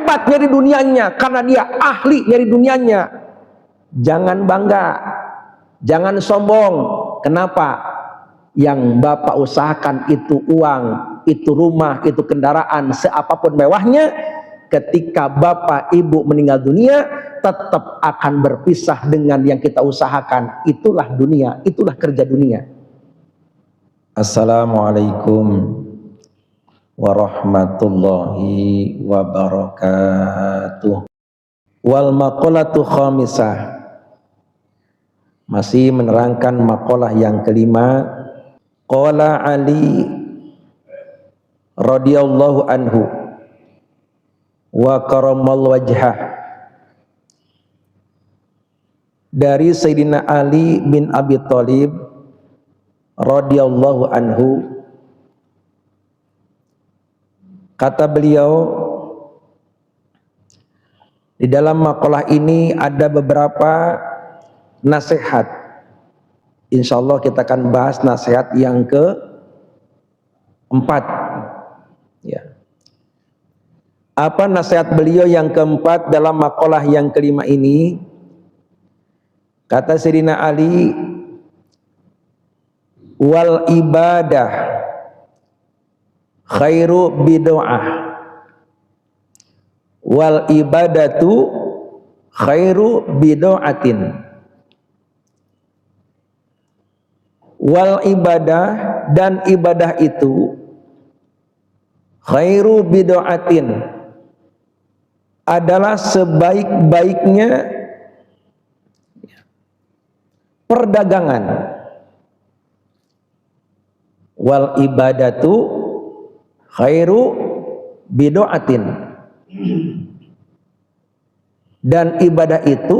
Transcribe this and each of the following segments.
hebat nyari dunianya karena dia ahli nyari dunianya. Jangan bangga, jangan sombong. Kenapa? Yang Bapak usahakan itu uang, itu rumah, itu kendaraan, seapapun mewahnya, ketika Bapak Ibu meninggal dunia tetap akan berpisah dengan yang kita usahakan. Itulah dunia, itulah kerja dunia. Assalamualaikum warahmatullahi wabarakatuh. Wal maqalatu khamisah, masih menerangkan maqalah yang kelima. Qala Ali radhiyallahu anhu wa karamal wajhah, dari Sayyidina Ali bin Abi Thalib radhiyallahu anhu, kata beliau, di dalam maqalah ini ada beberapa nasihat. Insyaallah kita akan bahas nasihat yang keempat. Ya. Apa nasihat beliau yang keempat dalam maqalah yang kelima ini? Kata Sayyidina Ali, wal ibadah khairu bid'ah, wal ibadatu khairu bid'atin. Wal ibadah, dan ibadah itu khairu bid'atin, adalah sebaik-baiknya perdagangan. Wal ibadatu khairu bid'atin, dan ibadah itu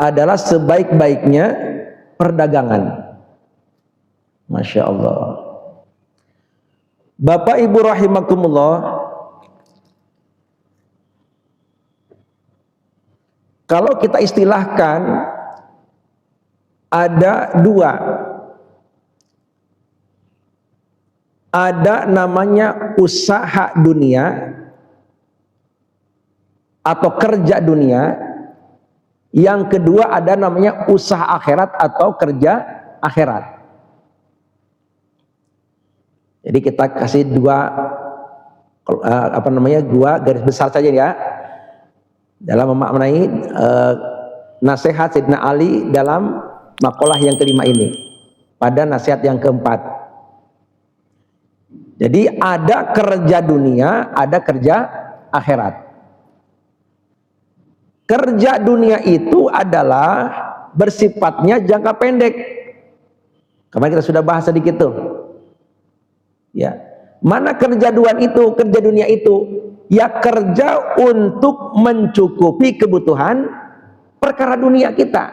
adalah sebaik-baiknya perdagangan. Masya Allah. Bapak Ibu rahimakumullah, kalau kita istilahkan ada dua, ada namanya usaha dunia atau kerja dunia. Yang kedua ada namanya usaha akhirat atau kerja akhirat. Jadi kita kasih dua dua garis besar saja ya dalam memaknai nasihat Sayyidina Ali dalam maqalah yang kelima ini pada nasihat yang keempat. Jadi ada kerja dunia, ada kerja akhirat. Kerja dunia itu adalah bersifatnya jangka pendek. Kemarin kita sudah bahas sedikit tuh. Ya. Mana kerja dunia itu? Ya kerja untuk mencukupi kebutuhan perkara dunia kita.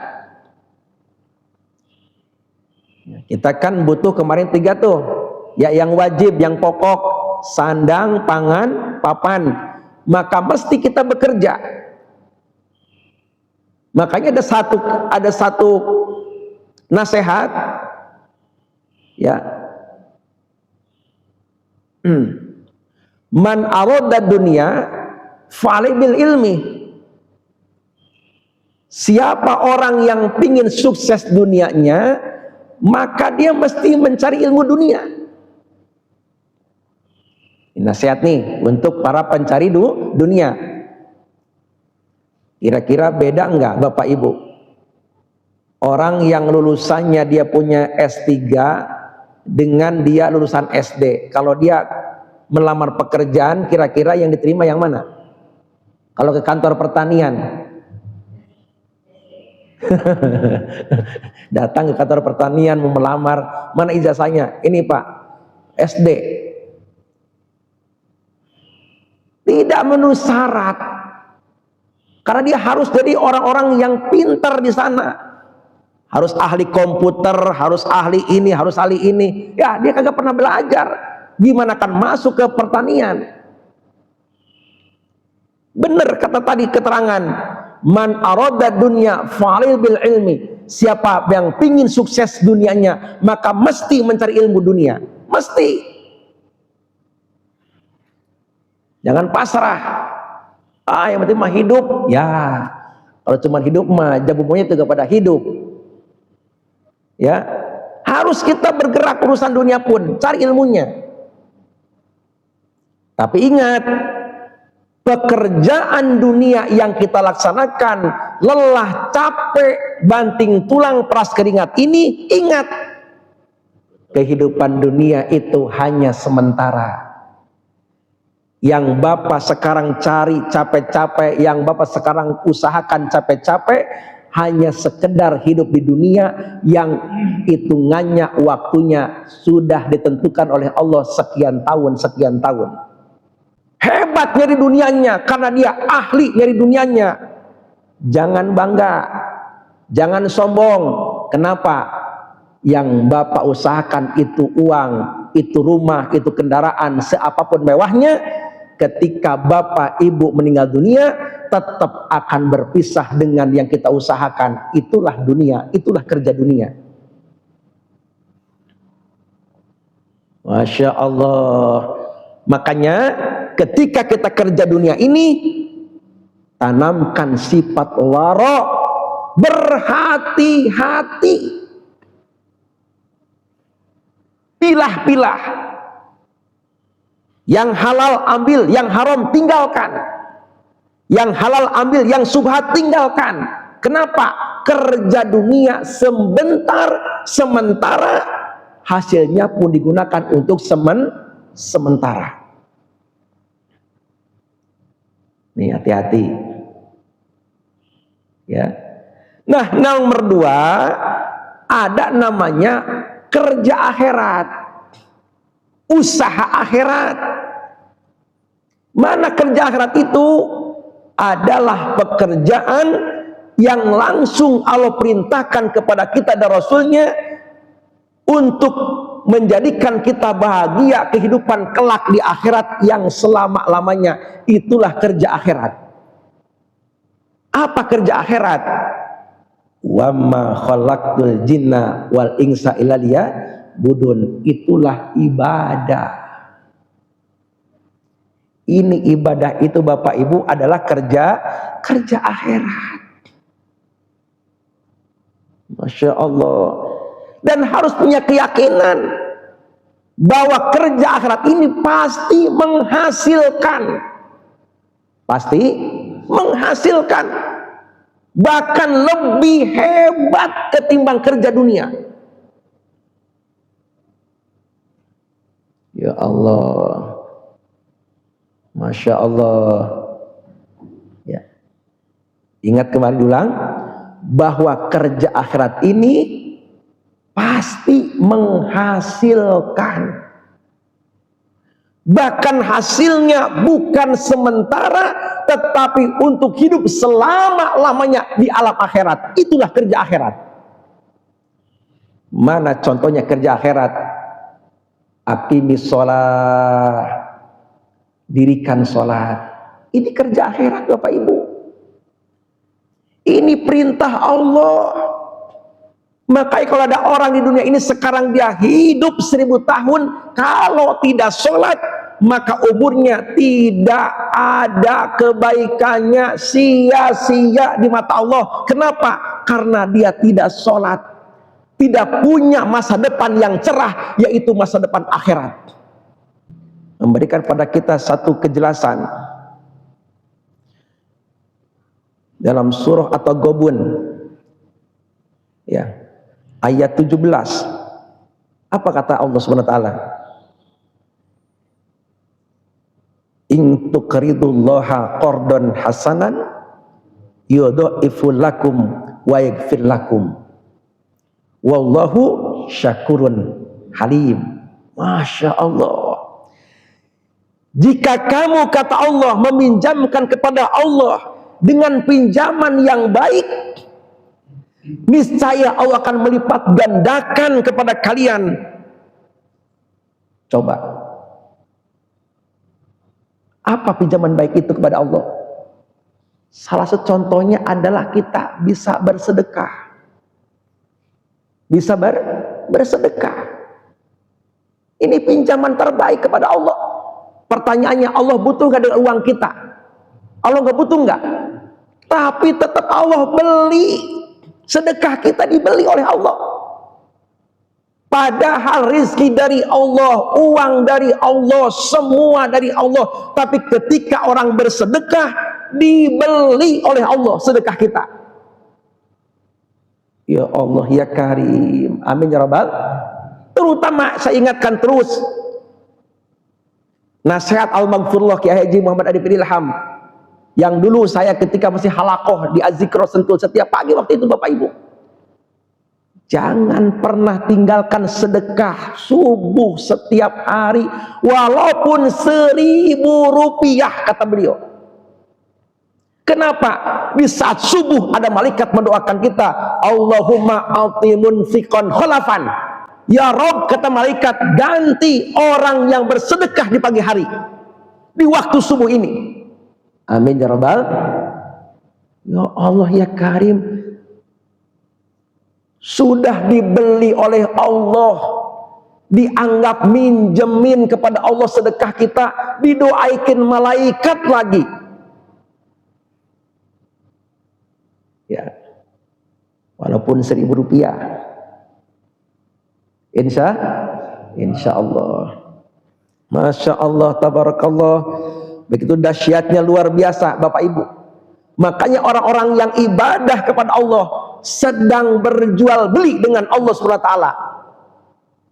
Kita kan butuh kemarin 3 tuh. Ya, yang wajib, yang pokok, sandang, pangan, papan. Maka mesti kita bekerja. Makanya ada satu nasihat, ya, man arada dunya fa'alai bil ilmi. Siapa orang yang pingin sukses dunianya, maka dia mesti mencari ilmu dunia. Ini nasihat nih untuk para pencari dunia. Kira-kira beda enggak Bapak Ibu? Orang yang lulusannya dia punya S3 dengan dia lulusan SD. Kalau dia melamar pekerjaan, kira-kira yang diterima yang mana? Kalau ke kantor pertanian. Datang ke kantor pertanian mau melamar, mana ijazahnya? Ini Pak, SD. Tidak memenuhi syarat. Karena dia harus jadi orang-orang yang pintar di sana. Harus ahli komputer, harus ahli ini, harus ahli ini. Ya, dia kagak pernah belajar. Gimana kan masuk ke pertanian? Benar kata tadi keterangan. Man arada dunya fa'alil bil ilmi. Siapa yang pingin sukses dunianya, maka mesti mencari ilmu dunia. Mesti. Jangan pasrah. Yang penting mah hidup. Ya, kalau cuma hidup mah jabu monyet juga pada hidup. Ya, harus kita bergerak urusan dunia pun, cari ilmunya. Tapi ingat, pekerjaan dunia yang kita laksanakan, lelah, capek, banting tulang, peras keringat ini, ingat, kehidupan dunia itu hanya sementara. Yang Bapak sekarang cari capek-capek, yang Bapak sekarang usahakan capek-capek, hanya sekedar hidup di dunia yang hitungannya, waktunya sudah ditentukan oleh Allah sekian tahun. Hebat nyari dunianya karena dia ahli nyari dunianya. Jangan bangga, jangan sombong. Kenapa? Yang Bapak usahakan itu uang, itu rumah, itu kendaraan, seapapun mewahnya, ketika Bapak Ibu meninggal dunia tetap akan berpisah dengan yang kita usahakan. Itulah dunia, itulah kerja dunia. Masya Allah. Makanya ketika kita kerja dunia ini, tanamkan sifat wara, berhati-hati, pilah-pilah, yang halal ambil, yang haram tinggalkan, yang halal ambil, yang subhat tinggalkan. Kenapa? Kerja dunia sebentar, sementara, hasilnya pun digunakan untuk sementara. Nih, hati-hati. Ya. Nah, nomor 2 ada namanya kerja akhirat, usaha akhirat. Mana kerja akhirat itu? Adalah pekerjaan yang langsung Allah perintahkan kepada kita dan Rasulnya untuk menjadikan kita bahagia kehidupan kelak di akhirat yang selama-lamanya. Itulah kerja akhirat. Apa kerja akhirat? Wa ma khalaqtul jinna wal insa illa liya'budun. Itulah ibadah. Ini ibadah itu Bapak Ibu adalah kerja akhirat. Masya Allah. Dan harus punya keyakinan bahwa kerja akhirat ini pasti menghasilkan. Pasti menghasilkan. Bahkan lebih hebat ketimbang kerja dunia. Ya Allah. Masya Allah. Ya. Ingat kemarin ulang bahwa kerja akhirat ini pasti menghasilkan. Bahkan hasilnya bukan sementara, tetapi untuk hidup selama-lamanya di alam akhirat. Itulah kerja akhirat. Mana contohnya kerja akhirat? Aqimis sholat, dirikan sholat. Ini kerja akhirat Bapak Ibu. Ini perintah Allah. Makanya kalau ada orang di dunia ini sekarang dia hidup 1000 tahun, kalau tidak sholat, maka umurnya tidak ada kebaikannya, sia-sia di mata Allah. Kenapa? Karena dia tidak sholat, tidak punya masa depan yang cerah, yaitu masa depan akhirat. Memberikan pada kita satu kejelasan dalam surah At-Taghabun, ya, ayat 17. Apa kata Allah Subhanahu wa taala? In tuqridullaha qardan hasanan yudha'ifu lakum wa yaghfir lakum wallahu syakurun halim. Masya Allah. Jika kamu, kata Allah, meminjamkan kepada Allah dengan pinjaman yang baik, niscaya Allah akan melipat gandakan kepada kalian. Coba, apa pinjaman baik itu kepada Allah? Salah satu contohnya adalah kita bisa bersedekah. Bisa bersedekah. Ini pinjaman terbaik kepada Allah. Pertanyaannya, Allah butuh nggak dengan uang kita? Allah nggak butuh nggak? Tapi tetap Allah beli. Sedekah kita dibeli oleh Allah. Padahal rizki dari Allah, uang dari Allah, semua dari Allah. Tapi ketika orang bersedekah, dibeli oleh Allah sedekah kita. Ya Allah ya Karim, amin ya Rabbal. Terutama saya ingatkan terus nasihat Al-Maghfurullah Kiai Haji Muhammad Adib Ilham, yang dulu saya ketika masih halakoh di Az-Zikro Sentul setiap pagi waktu itu Bapak Ibu, jangan pernah tinggalkan sedekah subuh setiap hari walaupun 1.000 rupiah, kata beliau. Kenapa? Di saat subuh ada malaikat mendoakan kita, Allahumma a'ti munfiqan khalafan. Ya Rob, kata malaikat, ganti orang yang bersedekah di pagi hari, di waktu subuh ini. Amin ya Rabbal. Ya Allah ya Karim, sudah dibeli oleh Allah, dianggap minjemin kepada Allah sedekah kita, didoaikin malaikat lagi. Ya, walaupun 1.000 rupiah, insya Allah, Masya Allah, tabarakallah. Begitu dahsyatnya, luar biasa Bapak Ibu. Makanya orang-orang yang ibadah kepada Allah sedang berjual beli dengan Allah SWT.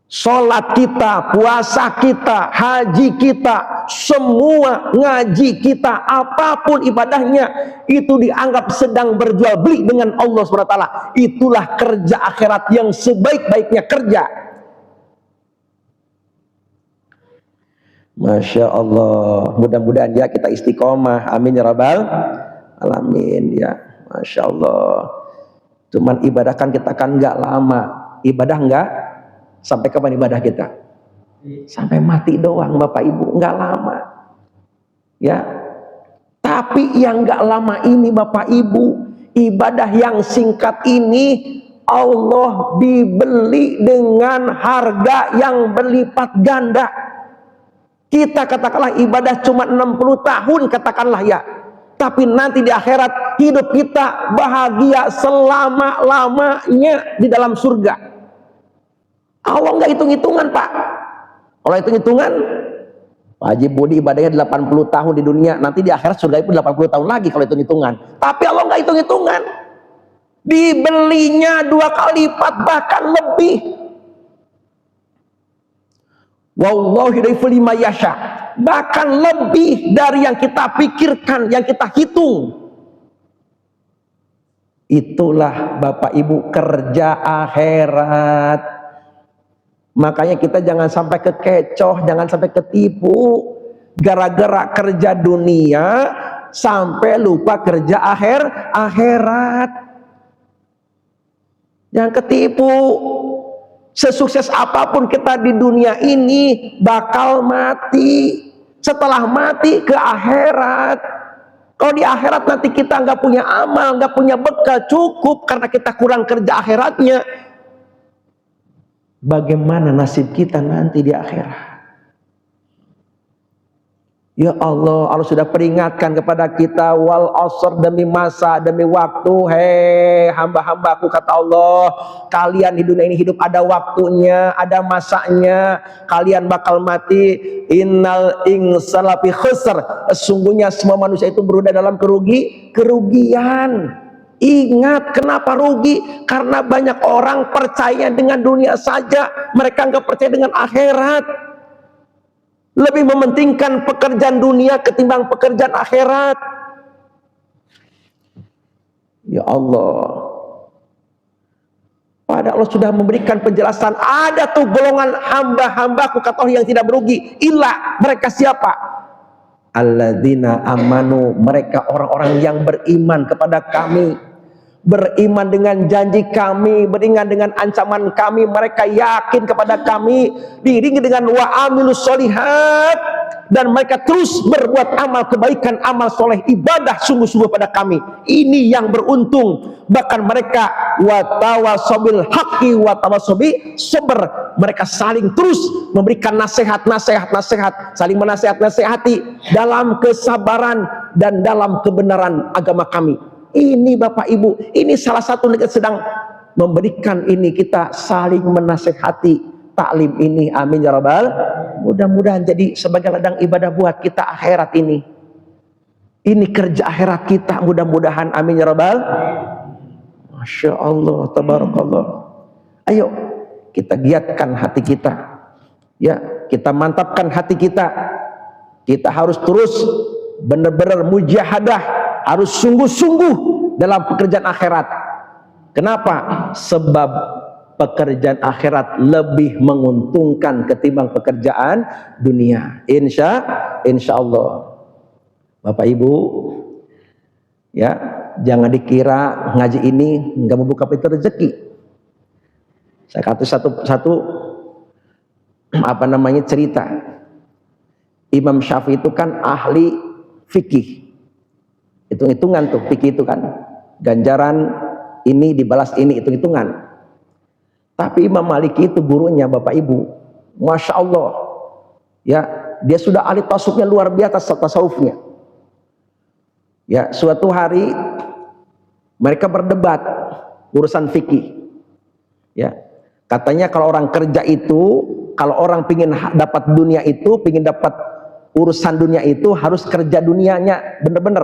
Sholat kita, puasa kita, haji kita, semua ngaji kita, apapun ibadahnya, itu dianggap sedang berjual beli dengan Allah SWT. Itulah kerja akhirat yang sebaik-baiknya kerja. Masya Allah, mudah-mudahan ya kita istiqomah, amin ya Rabbal alamin ya. Masya Allah. Cuman ibadah kan kita kan nggak lama, ibadah nggak sampai kapan ibadah kita? Sampai mati doang Bapak Ibu, nggak lama ya. Tapi yang nggak lama ini Bapak Ibu, ibadah yang singkat ini Allah dibeli dengan harga yang berlipat ganda. Kita katakanlah ibadah cuma 60 tahun katakanlah ya, tapi nanti di akhirat hidup kita bahagia selama-lamanya di dalam surga. Allah nggak hitung-hitungan Pak. Kalau hitung-hitungan, Haji Budi ibadahnya 80 tahun di dunia, nanti di akhirat surga itu 80 tahun lagi kalau hitung-hitungan. Tapi Allah nggak hitung-hitungan. Dibelinya 2 kali lipat bahkan lebih. Wallahu yudhi'u liman yasha. Bahkan lebih dari yang kita pikirkan, yang kita hitung. Itulah Bapak Ibu kerja akhirat. Makanya kita jangan sampai kekecoh, jangan sampai ketipu gara-gara kerja dunia sampai lupa kerja akhirat. Jangan ketipu. Sesukses apapun kita di dunia ini bakal mati. Setelah mati ke akhirat. Kalau di akhirat nanti kita nggak punya amal, nggak punya bekal cukup karena kita kurang kerja akhiratnya, bagaimana nasib kita nanti di akhirat? Ya Allah, Allah sudah peringatkan kepada kita, wal asr, demi masa, demi waktu. Hei hamba-hambaku, kata Allah, kalian di dunia ini hidup ada waktunya, ada masanya, kalian bakal mati. Innal insana lafi khusr, sesungguhnya semua manusia itu berada dalam kerugian. Ingat, kenapa rugi? Karena banyak orang percaya dengan dunia saja, mereka nggak percaya dengan akhirat. Lebih mementingkan pekerjaan dunia ketimbang pekerjaan akhirat. Ya Allah, pada Allah sudah memberikan penjelasan. Ada tuh golongan hamba-hambaku, kata Allah, yang tidak merugi. Illa, mereka siapa? Alladzina amanu, mereka orang-orang yang beriman kepada kami, beriman dengan janji kami, beriman dengan ancaman kami. Mereka yakin kepada kami, diiringi dengan wa amilus solihat, dan mereka terus berbuat amal kebaikan, amal soleh, ibadah sungguh-sungguh pada kami. Ini yang beruntung. Bahkan mereka watawasobil haqqi watawasobi sober. Mereka saling terus memberikan nasihat, saling nasihati dalam kesabaran dan dalam kebenaran agama kami. Ini Bapak Ibu, ini salah satu negara sedang memberikan ini, kita saling menasihati taklim ini. Amin ya rabbal. Mudah-mudahan jadi sebagai ladang ibadah buat kita akhirat ini. Ini kerja akhirat kita mudah-mudahan. Amin ya rabbal. Masya Allah, tabarakallah. Ayo kita giatkan hati kita, ya, kita mantapkan hati kita. Kita harus terus benar-benar mujahadah, harus sungguh-sungguh dalam pekerjaan akhirat. Kenapa? Sebab pekerjaan akhirat lebih menguntungkan ketimbang pekerjaan dunia. Insya Allah. Bapak Ibu, ya, jangan dikira ngaji ini nggak membuka pintu rezeki. Saya kata satu cerita. Imam Syafi'i itu kan ahli fikih. Hitung-hitungan tuh fikih itu kan. Ganjaran ini dibalas ini, hitung-hitungan. Tapi Imam Maliki itu gurunya Bapak Ibu, Masya Allah, ya, dia sudah ahli tasawufnya luar biasa tasawufnya. Ya, suatu hari mereka berdebat urusan fikih. Ya, katanya kalau orang kerja itu, kalau orang pingin dapat dunia itu, pingin dapat urusan dunia itu harus kerja dunianya bener-bener.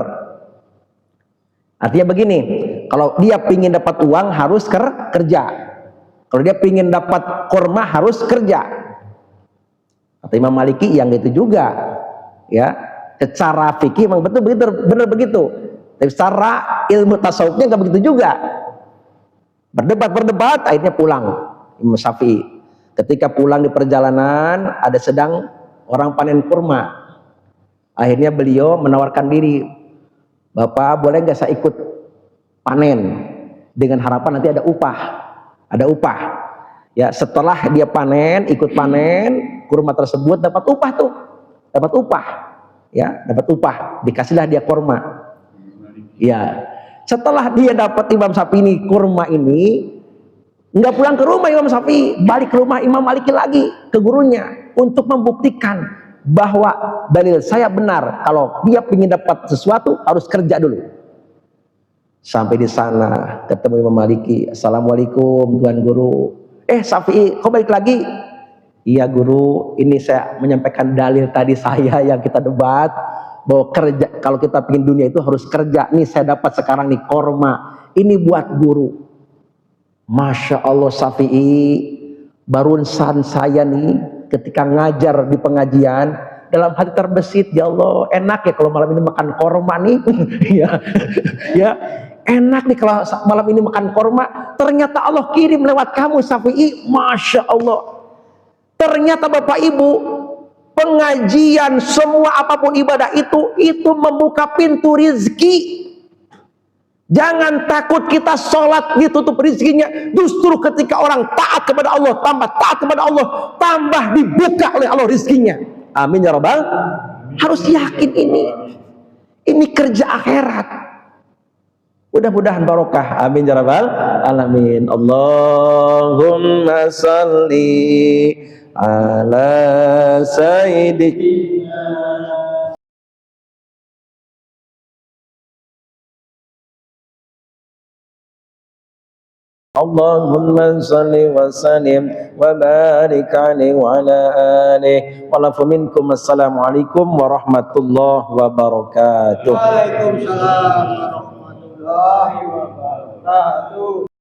Artinya begini, kalau dia pingin dapat uang harus kerja. Kalau dia pingin dapat korma harus kerja. Kata Imam Maliki yang itu juga, ya, secara fikih memang benar begitu. Tapi secara ilmu tasawufnya nggak begitu juga. Berdebat, akhirnya pulang Imam Syafi'i. Ketika pulang di perjalanan ada sedang orang panen kurma. Akhirnya beliau menawarkan diri, Bapak boleh nggak saya ikut panen dengan harapan nanti ada upah. Ya, setelah dia panen, ikut panen kurma tersebut, dapat upah tuh, ya, dapat upah, dikasihlah dia kurma. Ya, setelah dia dapat Imam Syafi'i ini kurma ini, nggak pulang ke rumah Imam Syafi'i, balik ke rumah Imam Maliki lagi ke gurunya untuk membuktikan bahwa dalil saya benar, kalau dia ingin dapat sesuatu harus kerja dulu. Sampai di sana ketemu Imam Maliki, Assalamualaikum Tuan Guru. Syafi'i, kau balik lagi? Iya Guru, ini saya menyampaikan dalil tadi saya yang kita debat, bahwa kerja, kalau kita ingin dunia itu harus kerja. Nih saya dapat sekarang nih korma, ini buat Guru. Masya Allah Syafi'i, barusan saya nih ketika ngajar di pengajian, dalam hati terbesit, ya Allah enak ya kalau malam ini makan korma nih. ya, enak nih kalau malam ini makan korma. Ternyata Allah kirim lewat kamu Syafi'i. Masya Allah. Ternyata Bapak Ibu, pengajian semua apapun ibadah itu membuka pintu rizki. Jangan takut kita sholat ditutup rizkinya. Justru ketika orang taat kepada Allah, tambah dibuka oleh Allah rizkinya. Amin ya rabbal. Harus yakin ini kerja akhirat. Mudah-mudahan barokah. Amin ya rabbal alamin. Allahumma salli ala sayyidina Allahumma salli wa sallim wa barik alaihi wa ala alihi wa lafu minkum. Assalamualaikum warahmatullahi wabarakatuh. Waalaikumsalam warahmatullahi wabarakatuh.